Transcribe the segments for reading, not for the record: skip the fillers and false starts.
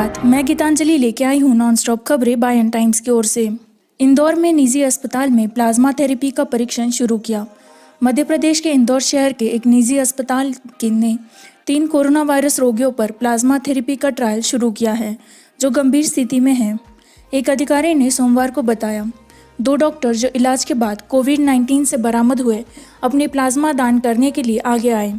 सुप्रभात, मैं गीतांजलि लेके आई हूँ नॉन स्टॉप खबरें बाय एन टाइम्स की ओर से। इंदौर में निजी अस्पताल में प्लाज्मा थेरेपी का परीक्षण शुरू किया। मध्य प्रदेश के इंदौर शहर के एक निजी अस्पताल ने 3 कोरोना वायरस रोगियों पर प्लाज्मा थेरेपी का ट्रायल शुरू किया है, जो गंभीर स्थिति में है। एक अधिकारी ने सोमवार को बताया, 2 डॉक्टर जो इलाज के बाद कोविड-19 से बरामद हुए अपने प्लाज्मा दान करने के लिए आगे आए।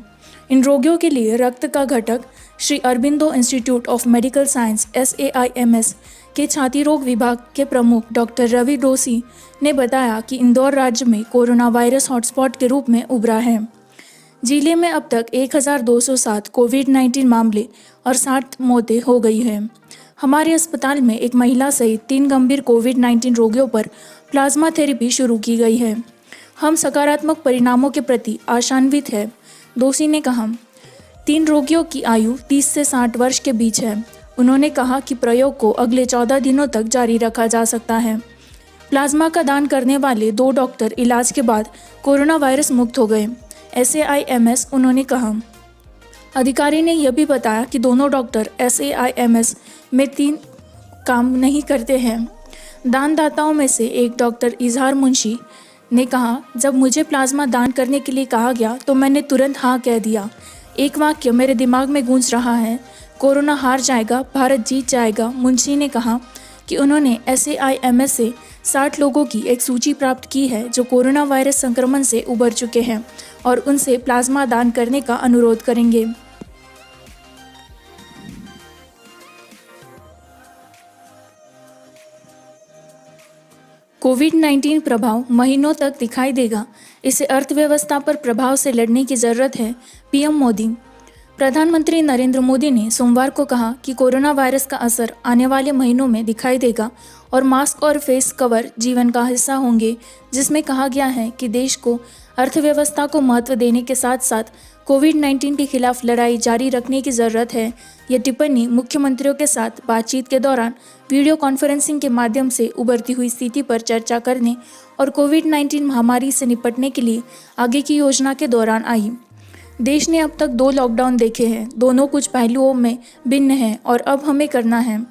इन रोगियों के लिए रक्त का घटक Shri Aurobindo institute of medical science SAIMS के छाती रोग विभाग के प्रमुख डॉक्टर रवि डोसी ने बताया कि इंदौर राज्य में कोरोना वायरस हॉटस्पॉट के रूप में उभरा है। जिले में अब तक 1207 कोविड-19 मामले और 60 मौतें हो गई हैं। हमारे अस्पताल में एक महिला सहित 3 गंभीर कोविड-19 रोगियों पर प्लाज्मा थेरेपी शुरू की गई है। हम सकारात्मक परिणामों के प्रति आशान्वित हैं, दोषी ने कहा। 3 रोगियों की आयु 30 से 60 वर्ष के बीच है। उन्होंने कहा कि प्रयोग को अगले 14 दिनों तक जारी रखा जा सकता है। प्लाज्मा का दान करने वाले 2 डॉक्टर इलाज के बाद कोरोना वायरस मुक्त हो गए, SAIMS उन्होंने कहा। अधिकारी ने यह भी बताया कि दोनों डॉक्टर SAIMS में 3 काम नहीं करते हैं। दानदाताओं में से एक डॉक्टर इजहार मुंशी ने कहा, जब मुझे प्लाज्मा दान करने के लिए कहा गया तो मैंने तुरंत हाँ कह दिया। एक वाक्य मेरे दिमाग में गूंज रहा है, कोरोना हार जाएगा, भारत जीत जाएगा। मुंशी ने कहा कि उन्होंने SAIMS से 60 लोगों की एक सूची प्राप्त की है जो कोरोना वायरस संक्रमण से उबर चुके हैं और उनसे प्लाज्मा दान करने का अनुरोध करेंगे। कोविड-19 प्रभाव महीनों तक दिखाई देगा, इसे अर्थव्यवस्था पर प्रभाव से लड़ने की जरूरत है, PM मोदी। प्रधानमंत्री नरेंद्र मोदी ने सोमवार को कहा कि कोरोना वायरस का असर आने वाले महीनों में दिखाई देगा और मास्क और फेस कवर जीवन का हिस्सा होंगे, जिसमें कहा गया है कि देश को अर्थव्यवस्था को महत्व देने के साथ साथ कोविड-19 के खिलाफ लड़ाई जारी रखने की जरूरत है। यह टिप्पणी मुख्यमंत्रियों के साथ बातचीत के दौरान वीडियो कॉन्फ्रेंसिंग के माध्यम से उभरती हुई स्थिति पर चर्चा करने और कोविड-19 महामारी से निपटने के लिए आगे की योजना के दौरान आई। देश ने अब तक 2 लॉकडाउन देखे हैं, दोनों कुछ पहलुओं में भिन्न हैं और अब हमें करना है।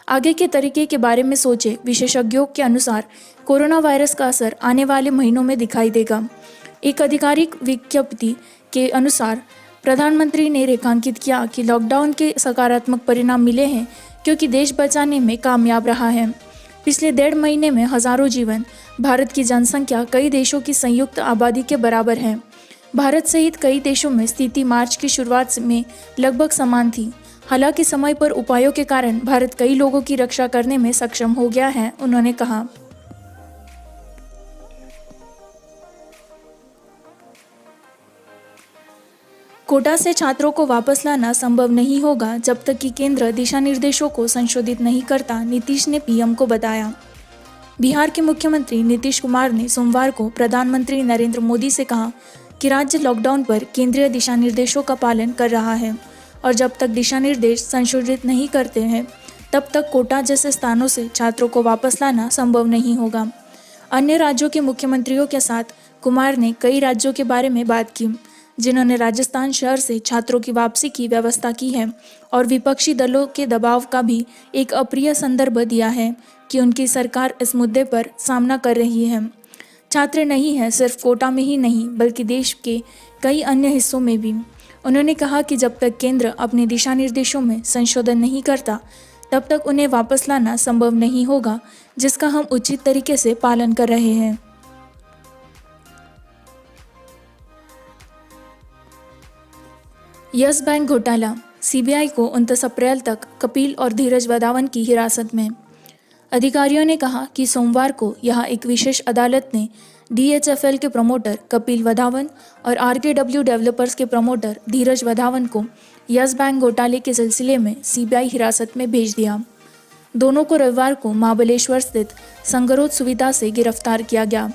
आगे के तरीके के बारे में सोचें। विशेषज्ञों के अनुसार कोरोना वायरस का असर आने वाले महीनों में दिखाई देगा। एक आधिकारिक विज्ञप्ति के अनुसार प्रधानमंत्री ने रेखांकित किया कि लॉकडाउन के सकारात्मक परिणाम मिले हैं क्योंकि देश बचाने में कामयाब रहा है। पिछले 1.5 महीने में हजारों जीवन, भारत की जनसंख्या कई देशों की संयुक्त आबादी के बराबर है। भारत सहित कई देशों में स्थिति मार्च की शुरुआत में लगभग समान थी। हालांकि समय पर उपायों के कारण भारत कई लोगों की रक्षा करने में सक्षम हो गया है, उन्होंने कहा। कोटा से छात्रों को वापस लाना संभव नहीं होगा जब तक कि केंद्र दिशा निर्देशों को संशोधित नहीं करता, नीतीश ने PM को बताया। बिहार के मुख्यमंत्री नीतीश कुमार ने सोमवार को प्रधानमंत्री नरेंद्र मोदी से कहा कि राज्य लॉकडाउन पर केंद्रीय दिशा निर्देशों का पालन कर रहा है और जब तक दिशा निर्देश संशोधित नहीं करते हैं तब तक कोटा जैसे स्थानों से छात्रों को वापस लाना संभव नहीं होगा। अन्य राज्यों के मुख्यमंत्रियों के साथ कुमार ने कई राज्यों के बारे में बात की जिन्होंने राजस्थान शहर से छात्रों की वापसी की व्यवस्था की है और विपक्षी दलों के दबाव का भी एक अप्रिय संदर्भ दिया है कि उनकी सरकार इस मुद्दे पर सामना कर रही है। छात्र नहीं है सिर्फ कोटा में ही नहीं बल्कि देश के कई अन्य हिस्सों में भी। उन्होंने कहा कि जब तक केंद्र अपने दिशा निर्देशों में संशोधन नहीं करता तब तक उन्हें वापस लाना संभव नहीं होगा, जिसका हम उचित तरीके से पालन कर रहे हैं। यस बैंक घोटाला, CBI को 29 अप्रैल तक कपिल और धीरज वधावन की हिरासत में। अधिकारियों ने कहा कि सोमवार को यहां एक विशेष अदालत ने DHFL के प्रमोटर कपिल वधावन और RKW डेवलपर्स के प्रमोटर धीरज वधावन को यस बैंक घोटाले के सिलसिले में CBI हिरासत में भेज दिया। दोनों को रविवार को महाबलेश्वर स्थित संगरोध सुविधा से गिरफ्तार किया गया।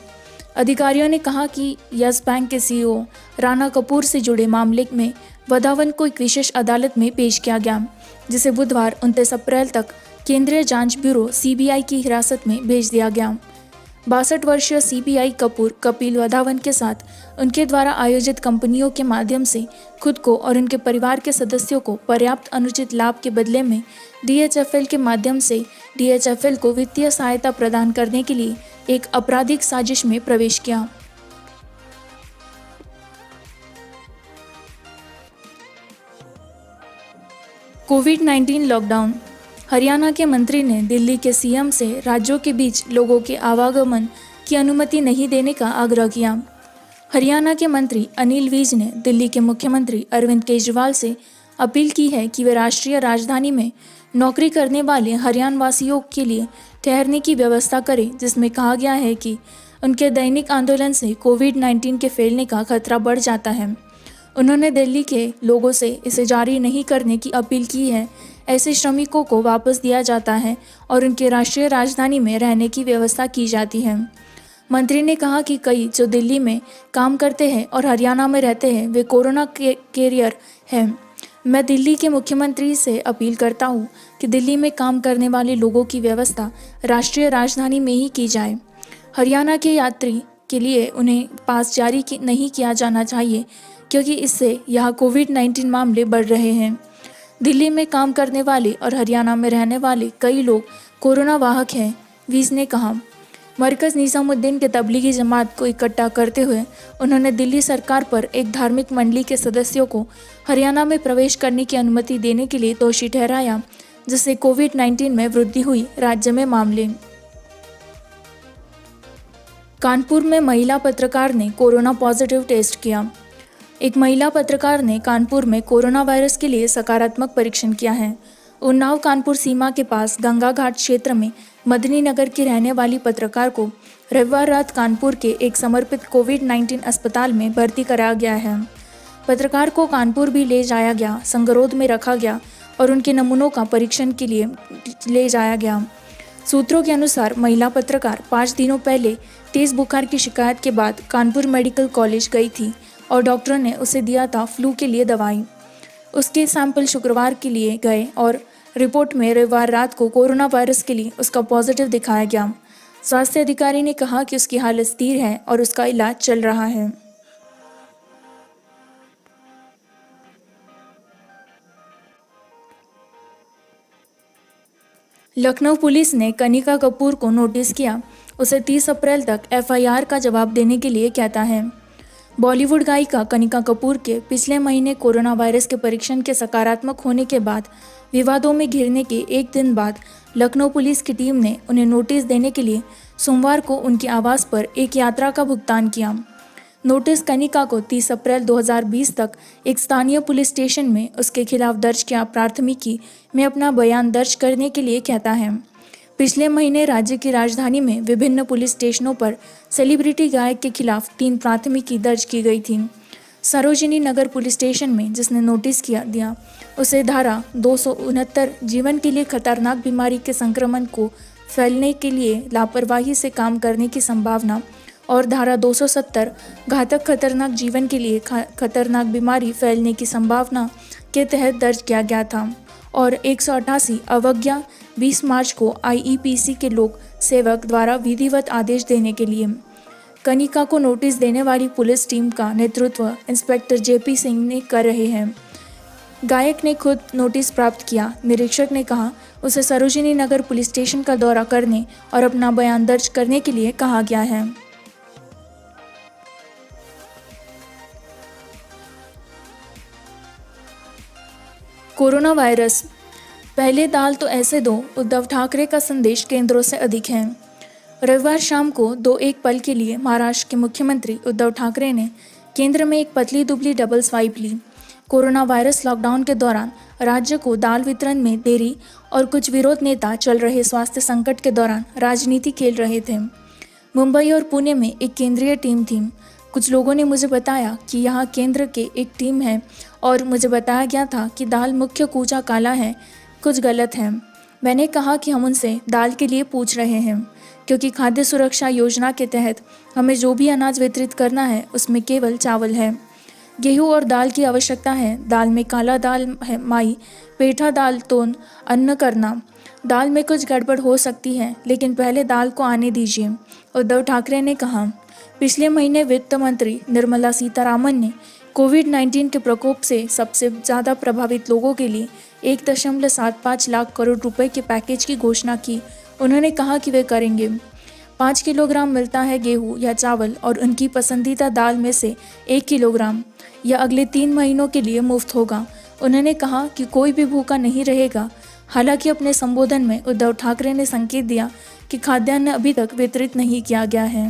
अधिकारियों ने कहा कि यस बैंक के CEO राणा कपूर से जुड़े मामले में वधावन को एक विशेष अदालत में पेश किया गया, जिसे बुधवार 29 अप्रैल तक केंद्रीय जांच ब्यूरो CBI की हिरासत में भेज दिया गया। 62 वर्षीय सीपीआई कपूर कपिल वधावन के साथ उनके द्वारा आयोजित कंपनियों के माध्यम से खुद को और उनके परिवार के सदस्यों को पर्याप्त अनुचित लाभ के बदले में डीएचएफएल के माध्यम से डीएचएफएल को वित्तीय सहायता प्रदान करने के लिए एक आपराधिक साजिश में प्रवेश किया। कोविड-19 लॉकडाउन। हरियाणा के मंत्री ने दिल्ली के सीएम से राज्यों के बीच लोगों के आवागमन की अनुमति नहीं देने का आग्रह किया। हरियाणा के मंत्री अनिल विज ने दिल्ली के मुख्यमंत्री अरविंद केजरीवाल से अपील की है कि वे राष्ट्रीय राजधानी में नौकरी करने वाले हरियाणा वासियों के लिए ठहरने की व्यवस्था करें, जिसमें कहा गया है कि उनके दैनिक आंदोलन से कोविड-19 के फैलने का खतरा बढ़ जाता है। उन्होंने दिल्ली के लोगों से इसे जारी नहीं करने की अपील की है। ऐसे श्रमिकों को वापस दिया जाता है और उनके राष्ट्रीय राजधानी में रहने की व्यवस्था की जाती है। मंत्री ने कहा कि कई जो दिल्ली में काम करते हैं और हरियाणा में रहते हैं वे कोरोना कैरियर हैं। मैं दिल्ली के मुख्यमंत्री से अपील करता हूं कि दिल्ली में काम करने वाले लोगों की व्यवस्था राष्ट्रीय राजधानी में ही की जाए। हरियाणा के यात्री के लिए उन्हें पास जारी नहीं किया जाना चाहिए, क्योंकि इससे यहाँ कोविड-19 मामले बढ़ रहे हैं। दिल्ली में काम करने वाले और हरियाणा में रहने वाले कई लोग कोरोना वाहक हैं, विज ने कहा। मरकज़ निज़ामुद्दीन के तबलीगी जमात को इकट्ठा करते हुए उन्होंने दिल्ली सरकार पर एक धार्मिक मंडली के सदस्यों को हरियाणा में प्रवेश करने की अनुमति देने के लिए दोषी ठहराया, जिससे कोविड-19 में वृद्धि हुई। राज्य में मामले। कानपुर में महिला पत्रकार ने कोरोना पॉजिटिव टेस्ट किया। एक महिला पत्रकार ने कानपुर में कोरोना वायरस के लिए सकारात्मक परीक्षण किया है। उन्नाव कानपुर सीमा के पास गंगा घाट क्षेत्र में मदनी नगर की रहने वाली पत्रकार को रविवार रात कानपुर के एक समर्पित कोविड-19 अस्पताल में भर्ती कराया गया है। पत्रकार को कानपुर भी ले जाया गया, संगरोध में रखा गया और उनके नमूनों का परीक्षण के लिए ले जाया गया। सूत्रों के अनुसार महिला पत्रकार 5 दिनों पहले तेज बुखार की शिकायत के बाद कानपुर मेडिकल कॉलेज गई थी और डॉक्टर ने उसे दिया था फ्लू के लिए दवाई। उसके सैंपल शुक्रवार के लिए गए और रिपोर्ट में रविवार रात को कोरोना वायरस के लिए उसका पॉजिटिव दिखाया गया। स्वास्थ्य अधिकारी ने कहा कि उसकी हालत स्थिर है और उसका इलाज चल रहा है। लखनऊ पुलिस ने कनिका कपूर को नोटिस किया, उसे 30 अप्रैल तक एफआईआर का जवाब देने के लिए कहता है। बॉलीवुड गायिका कनिका कपूर के पिछले महीने कोरोना वायरस के परीक्षण के सकारात्मक होने के बाद विवादों में घिरने के एक दिन बाद लखनऊ पुलिस की टीम ने उन्हें नोटिस देने के लिए सोमवार को उनके आवास पर एक यात्रा का भुगतान किया। नोटिस कनिका को 30 अप्रैल 2020 तक एक स्थानीय पुलिस स्टेशन में उसके खिलाफ दर्ज किया प्राथमिकी में अपना बयान दर्ज करने के लिए कहता है। पिछले महीने राज्य की राजधानी में विभिन्न पुलिस स्टेशनों पर सेलिब्रिटी गायक के खिलाफ 3 प्राथमिकी दर्ज की गई थी। सरोजिनी नगर पुलिस स्टेशन में जिसने नोटिस दिया उसे धारा 269 जीवन के लिए खतरनाक बीमारी के संक्रमण को फैलने के लिए लापरवाही से काम करने की संभावना और धारा 270 घातक खतरनाक जीवन के लिए खतरनाक बीमारी फैलने की संभावना के तहत दर्ज किया गया था और 188 अवज्ञा 20 मार्च को आईईपीसी के लोक सेवक द्वारा विधिवत आदेश देने के लिए। कनिका को नोटिस देने वाली पुलिस टीम का नेतृत्व इंस्पेक्टर जेपी सिंह ने कर रहे हैं। गायक ने खुद नोटिस प्राप्त किया। निरीक्षक ने कहा उसे सरोजिनी नगर पुलिस स्टेशन का दौरा करने और अपना बयान दर्ज करने के लिए कहा गया है। कोरोना वायरस, पहले दाल तो ऐसे दो, उद्धव ठाकरे का संदेश केंद्रों से अधिक है। रविवार शाम को 2-1 पल के लिए महाराष्ट्र के मुख्यमंत्री उद्धव ठाकरे ने केंद्र में एक पतली दुबली डबल स्वाइप ली। कोरोना वायरस लॉकडाउन के दौरान राज्य को दाल वितरण में देरी और कुछ विरोध नेता चल रहे स्वास्थ्य संकट के दौरान राजनीति खेल रहे थे। मुंबई और पुणे में एक केंद्रीय टीम थी। कुछ लोगों ने मुझे बताया कि यहाँ केंद्र के एक टीम है और मुझे बताया गया था कि दाल मुख्य कूचा काला है, कुछ गलत है। मैंने कहा कि हम उनसे दाल के लिए पूछ रहे हैं, क्योंकि खाद्य सुरक्षा योजना के तहत हमें जो भी अनाज वितरित करना है उसमें केवल चावल है। गेहूं और दाल की आवश्यकता है। दाल में काला दाल है, माई, पेठा दाल, तोन, अन्न करना। दाल में कुछ गड़बड़ हो सकती है, लेकिन पहले दाल को आने दीजिए, उद्धव ठाकरे ने कहा। पिछले महीने वित्त मंत्री निर्मला सीतारामन ने कोविड-19 के प्रकोप से सबसे ज़्यादा प्रभावित लोगों के लिए 1.75 लाख करोड़ रुपए के पैकेज की घोषणा की। उन्होंने कहा कि वे करेंगे। 5 किलोग्राम मिलता है गेहूं या चावल और उनकी पसंदीदा दाल में से 1 किलोग्राम। यह अगले 3 महीनों के लिए मुफ्त होगा। उन्होंने कहा कि कोई भी भूखा नहीं रहेगा। हालांकि अपने संबोधन में उद्धव ठाकरे ने संकेत दिया कि खाद्यान्न अभी तक वितरित नहीं किया गया है।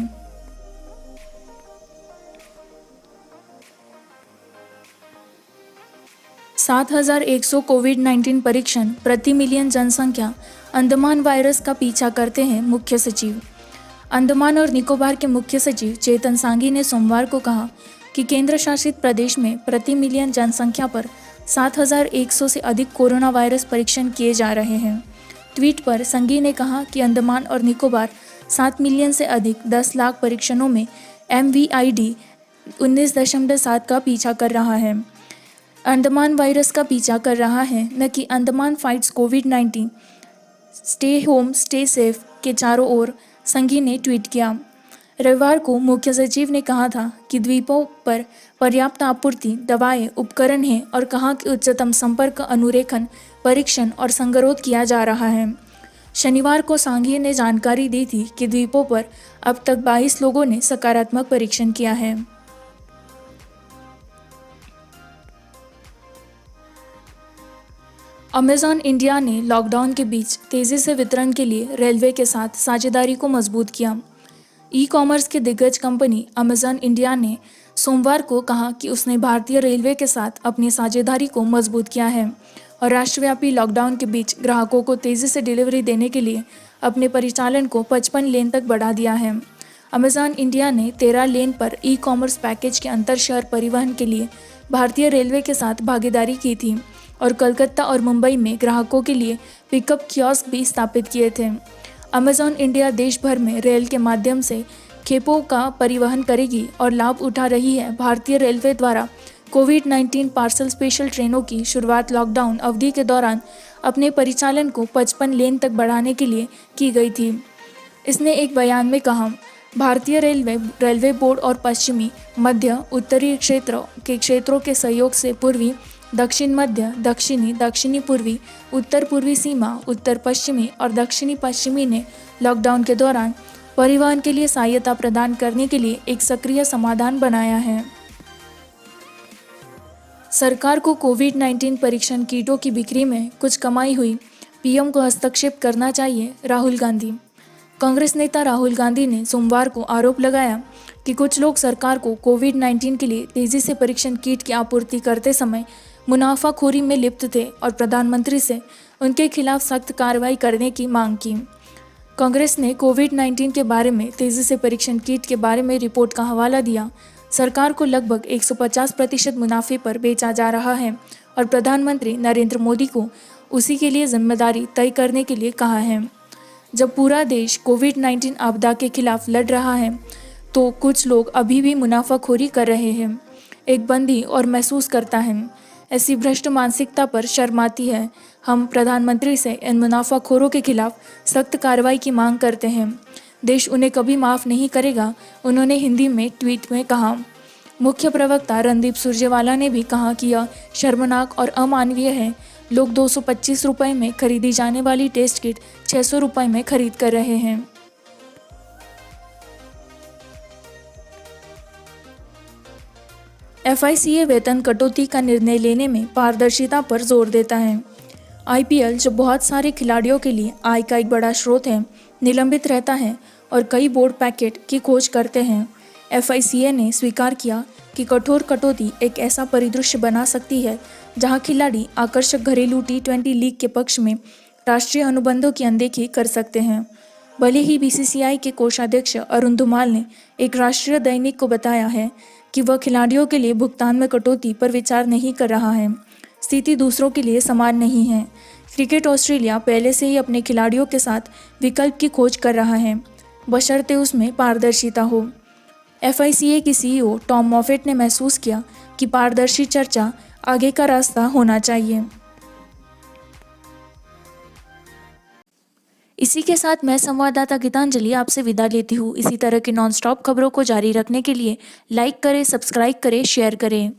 सात 7,100 कोविड-19 परीक्षण प्रति मिलियन जनसंख्या अंडमान वायरस का पीछा करते हैं मुख्य सचिव। अंडमान और निकोबार के मुख्य सचिव चेतन सांगी ने सोमवार को कहा कि केंद्र शासित प्रदेश में प्रति मिलियन जनसंख्या पर 7,100 से अधिक कोरोना वायरस परीक्षण किए जा रहे हैं। ट्वीट पर संघी ने कहा कि अंडमान और निकोबार 7 मिलियन से अधिक 10 लाख परीक्षणों में MVID 19.7 का पीछा कर रहा है। अंडमान वायरस का पीछा कर रहा है, न कि अंडमान फाइट्स कोविड-19। स्टे होम स्टे सेफ के चारों ओर, संघी ने ट्वीट किया। रविवार को मुख्य सचिव ने कहा था कि द्वीपों पर पर्याप्त आपूर्ति, दवाएं, उपकरण हैं और कहा कि उच्चतम संपर्क अनुरेखण, परीक्षण और संगरोध किया जा रहा है। शनिवार को सांघी ने जानकारी दी थी कि द्वीपों पर अब तक 22 लोगों ने सकारात्मक परीक्षण किया है। अमेज़न इंडिया ने लॉकडाउन के बीच तेजी से वितरण के लिए रेलवे के साथ साझेदारी को मजबूत किया। ई-कॉमर्स की दिग्गज कंपनी अमेज़न इंडिया ने सोमवार को कहा कि उसने भारतीय रेलवे के साथ अपनी साझेदारी को मजबूत किया है और राष्ट्रव्यापी लॉकडाउन के बीच ग्राहकों को तेजी से डिलीवरी देने के लिए अपने परिचालन को 55 लेन तक बढ़ा दिया है। अमेज़न इंडिया ने 13 लेन पर ई-कॉमर्स पैकेज के अंतर शहर परिवहन के लिए भारतीय रेलवे के साथ भागीदारी की थी और कलकत्ता और मुंबई में ग्राहकों के लिए पिकअप कियोस्क भी स्थापित किए थे। अमेज़न इंडिया देश भर में रेल के माध्यम से खेपों का परिवहन करेगी और लाभ उठा रही है। भारतीय रेलवे द्वारा कोविड-19 पार्सल स्पेशल ट्रेनों की शुरुआत लॉकडाउन अवधि के दौरान अपने परिचालन को 55 लेन तक बढ़ाने के लिए की गई थी। इसने एक बयान में कहा, भारतीय रेलवे बोर्ड और पश्चिमी, मध्य, उत्तरी क्षेत्रों के सहयोग से पूर्वी, दक्षिण मध्य, दक्षिणी, दक्षिणी पूर्वी, उत्तर पूर्वी सीमा, उत्तर पश्चिमी और दक्षिणी पश्चिमी ने लॉकडाउन के दौरान परिवहन के लिए सहायता प्रदान करने के लिए एक सक्रिय समाधान बनाया है। सरकार को कोविड-19 परीक्षण किटों की बिक्री में कुछ कमाई हुई, पीएम को हस्तक्षेप करना चाहिए, राहुल गांधी। कांग्रेस नेता राहुल गांधी ने सोमवार को आरोप लगाया कि कुछ लोग सरकार को कोविड-19 के लिए तेजी से परीक्षण किट की आपूर्ति करते समय मुनाफाखोरी में लिप्त थे और प्रधानमंत्री से उनके खिलाफ सख्त कार्रवाई करने की मांग की। कांग्रेस ने कोविड-19 के बारे में तेजी से परीक्षण किट के बारे में रिपोर्ट का हवाला दिया। सरकार को लगभग 150% मुनाफे पर बेचा जा रहा है और प्रधानमंत्री नरेंद्र मोदी को उसी के लिए जिम्मेदारी तय करने के लिए कहा है। जब पूरा देश कोविड-19 आपदा के खिलाफ लड़ रहा है तो कुछ लोग अभी भी मुनाफाखोरी कर रहे हैं। एक बंदी और महसूस करता है, ऐसी भ्रष्ट मानसिकता पर शर्म आती है। हम प्रधानमंत्री से इन मुनाफाखोरों के खिलाफ सख्त कार्रवाई की मांग करते हैं। देश उन्हें कभी माफ़ नहीं करेगा, उन्होंने हिंदी में ट्वीट में कहा। मुख्य प्रवक्ता रणदीप सुरजेवाला ने भी कहा कि यह शर्मनाक और अमानवीय है। लोग 225 रुपये में खरीदी जाने वाली टेस्ट किट 600 रुपये में खरीद कर रहे हैं। FICA वेतन कटौती का निर्णय लेने में पारदर्शिता पर जोर देता है। IPL, जो बहुत सारे खिलाड़ियों के लिए आय का एक बड़ा स्रोत है, निलंबित रहता है और कई बोर्ड पैकेट की खोज करते हैं। FICA ने स्वीकार किया कि कठोर कटौती एक ऐसा परिदृश्य बना सकती है जहां खिलाड़ी आकर्षक घरेलू T20 लीग के पक्ष में राष्ट्रीय अनुबंधों की अनदेखी कर सकते हैं। भले ही BCCI के कोषाध्यक्ष अरुण धुमाल ने एक राष्ट्रीय दैनिक को बताया है कि वह खिलाड़ियों के लिए भुगतान में कटौती पर विचार नहीं कर रहा है, स्थिति दूसरों के लिए समान नहीं है। क्रिकेट ऑस्ट्रेलिया पहले से ही अपने खिलाड़ियों के साथ विकल्प की खोज कर रहा है, बशर्ते उसमें पारदर्शिता हो। FICA की CEO टॉम मॉफेट ने महसूस किया कि पारदर्शी चर्चा आगे का रास्ता होना चाहिए। इसी के साथ मैं संवाददाता गीतांजलि आपसे विदा लेती हूँ। इसी तरह की नॉन स्टॉप खबरों को जारी रखने के लिए लाइक करें, सब्सक्राइब करें, शेयर करें।